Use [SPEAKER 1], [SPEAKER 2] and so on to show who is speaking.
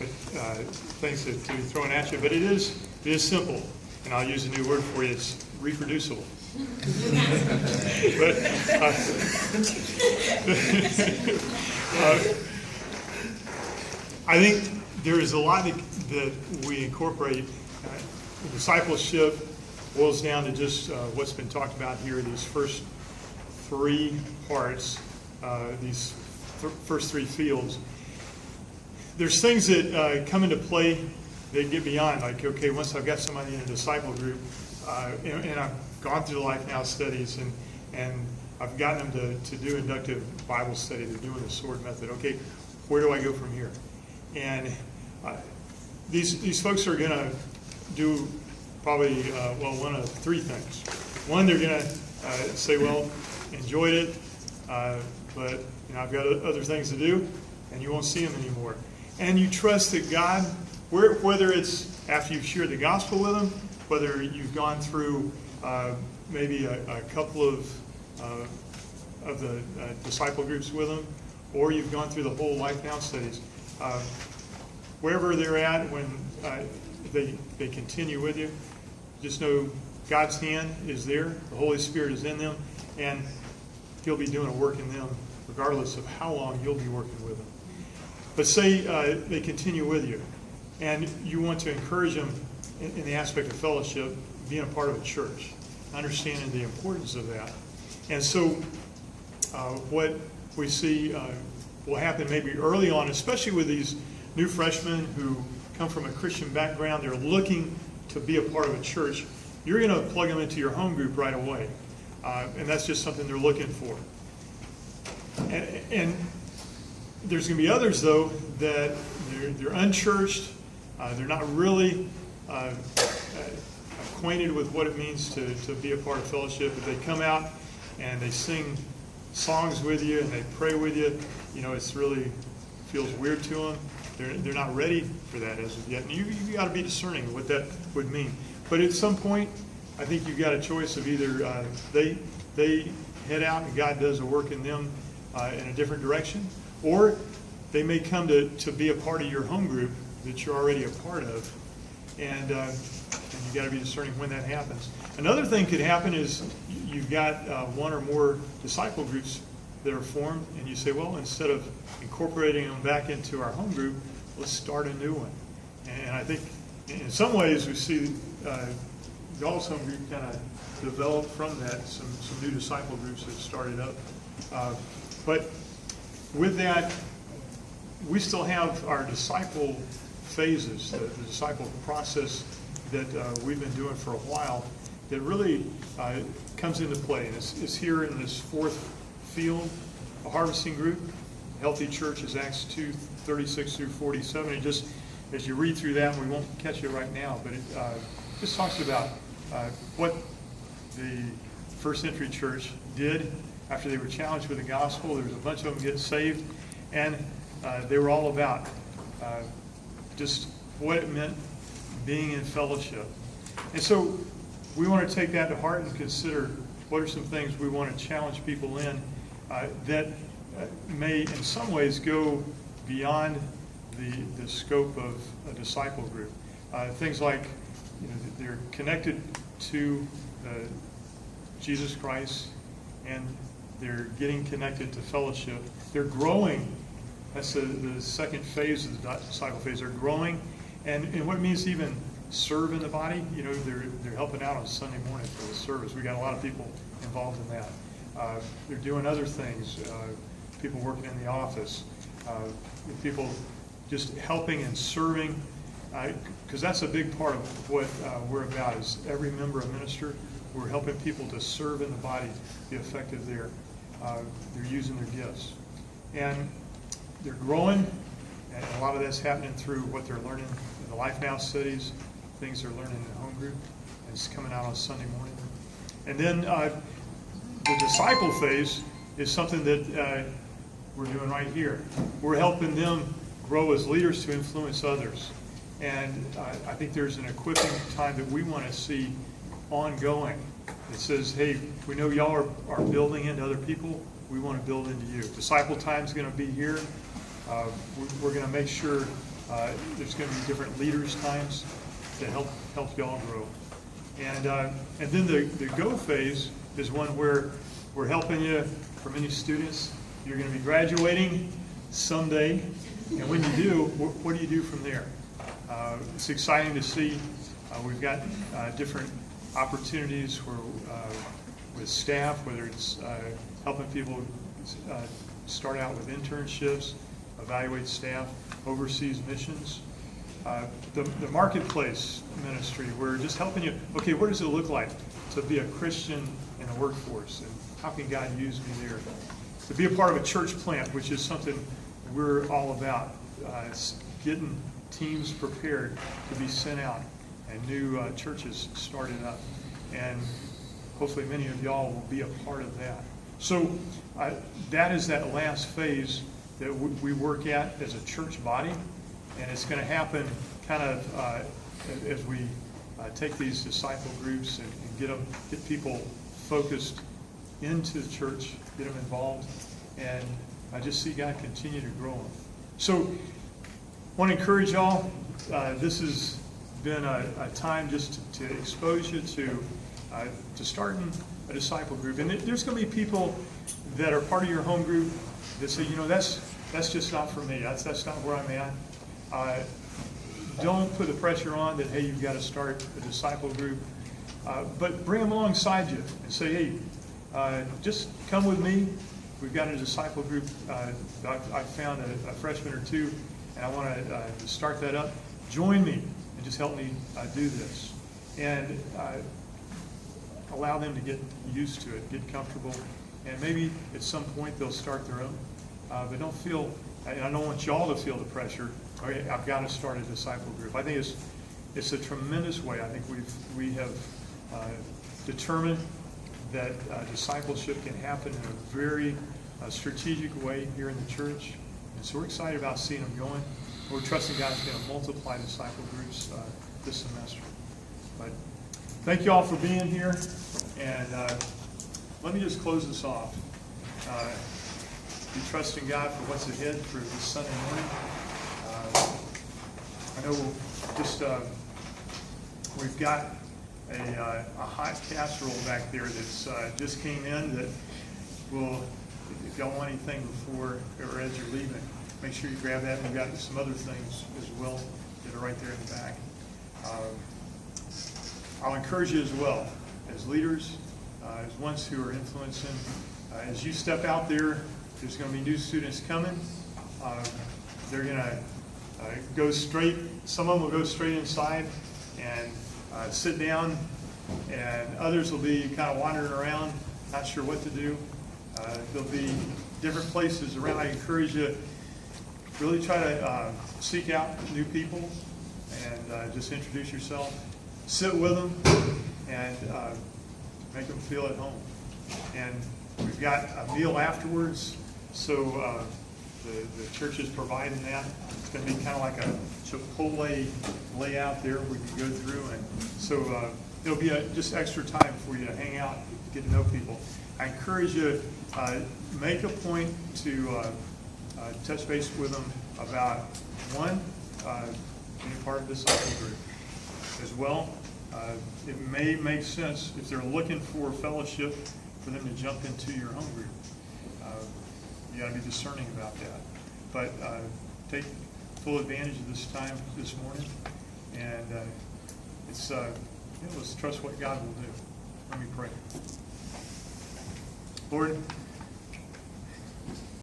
[SPEAKER 1] things to be thrown at you. But it is simple, and I'll use a new word for you. It's reproducible. But I think there is a lot that we incorporate. Discipleship boils down to just what's been talked about here, these first three parts, these first three fields. There's things that come into play that get beyond, like, okay, once I've got somebody in a disciple group, and I've gone through the Life Now studies, and I've gotten them to do inductive Bible study, they're doing the sword method. Okay, where do I go from here? And these folks are going to do probably, one of three things. One, they're going to say, well, enjoyed it, but I've got other things to do, and you won't see them anymore. And you trust that God, whether it's after you've shared the gospel with them, whether you've gone through maybe a couple of the disciple groups with them, or you've gone through the whole Life Now studies, wherever they're at when they continue with you, just know God's hand is there, the Holy Spirit is in them, and He'll be doing a work in them regardless of how long you'll be working with them. But say they continue with you, and you want to encourage them in the aspect of fellowship, being a part of a church, understanding the importance of that. And so what we see will happen maybe early on, especially with these new freshmen who come from a Christian background, they're looking to be a part of a church, you're going to plug them into your home group right away. And that's just something they're looking for. And there's going to be others, though, that they're unchurched, they're not really acquainted with what it means to be a part of fellowship. If they come out and they sing songs with you and they pray with you, it's really feels weird to them. They're not ready for that as of yet. And you got to be discerning of what that would mean. But at some point, I think you've got a choice of either they head out and God does a work in them in a different direction, or they may come to be a part of your home group that you're already a part of. And you got to be discerning when that happens. Another thing could happen is you've got one or more disciple groups that are formed, and you say, well, instead of incorporating them back into our home group, let's start a new one. And I think in some ways we see y'all's home group kind of developed from that, some new disciple groups that started up. But with that, we still have our disciple phases, the disciple process that we've been doing for a while, that really comes into play. And it's here in this fourth field, a harvesting group. Healthy Church is Acts 2:36 through 47. And just as you read through that, we won't catch it right now, but it just talks about what the first century church did after they were challenged with the gospel. There was a bunch of them get saved, and they were all about just what it meant being in fellowship. And so we want to take that to heart and consider what are some things we want to challenge people in that may in some ways go beyond the scope of a disciple group. Things like they're connected to Jesus Christ, and they're getting connected to fellowship. They're growing. That's the second phase of the disciple phase. They're growing, and what it means to even serve in the body. They're helping out on Sunday morning for the service. We got a lot of people involved in that. They're doing other things. People working in the office. People just helping and serving, because that's a big part of what we're about. Is every member a minister? We're helping people to serve in the body, be effective there. They're using their gifts, and they're growing. And a lot of that's happening through what they're learning in the Life Now studies, things they're learning in the home group, and it's coming out on Sunday morning. And then the disciple phase is something that we're doing right here. We're helping them grow as leaders to influence others. And I think there's an equipping time that we want to see ongoing. It says, hey, we know y'all are building into other people. We want to build into you. Disciple time is going to be here. We're going to make sure There's going to be different leaders times to help y'all grow. And then the go phase is one where we're helping you. For many students, you're going to be graduating someday, and when you do, what do you do from there? It's exciting to see. We've got different opportunities where with staff, whether it's helping people start out with internships, evaluate staff, overseas missions. The marketplace ministry, we're just helping you, okay, what does it look like to be a Christian in the workforce, and how can God use me there? To be a part of a church plant, which is something we're all about, getting teams prepared to be sent out and new churches started up. And hopefully many of y'all will be a part of that. So that is that last phase that we work at as a church body, and it's going to happen kind of as we take these disciple groups and get people focused into the church, get them involved, and I just see God continue to grow them. So I want to encourage y'all. This has been a time just to expose you to starting a disciple group. And there's going to be people that are part of your home group that say, that's just not for me. That's not where I'm at. Don't put the pressure on that, hey, you've got to start a disciple group. But bring them alongside you and say, hey, just come with me. We've got a disciple group. I found a freshman or two, and I want to start that up. Join me and just help me do this. And allow them to get used to it, get comfortable, and maybe at some point they'll start their own. But don't feel, and I don't want y'all to feel the pressure, okay, I've got to start a disciple group. I think it's a tremendous way. I think we have determined that discipleship can happen in a very strategic way here in the church. And so we're excited about seeing them going. We're trusting God's going to multiply disciple groups this semester. But thank you all for being here. And let me just close this off. Be trusting God for what's ahead for this Sunday morning. I know we've got a hot casserole back there that's just came in that will, if y'all want anything before or as you're leaving, make sure you grab that. We've got some other things as well that are right there in the back. I'll encourage you as well, as leaders, as ones who are influencing, as you step out there, there's going to be new students coming. They're going to go straight, some of them will go straight inside and sit down, and others will be kind of wandering around, not sure what to do. There'll be different places around. I encourage you, really try to seek out new people and just introduce yourself. Sit with them and make them feel at home. And we've got a meal afterwards, so the church is providing that. It's going to be kind of like a Chipotle layout there we can go through, and so it'll be just extra time for you to hang out, get to know people. I encourage you make a point to touch base with them about one, being part of this disciple group as well. It may make sense if they're looking for fellowship for them to jump into your home group. You got to be discerning about that. But take full advantage of this time this morning, and let's trust what God will do. Let me pray. Lord,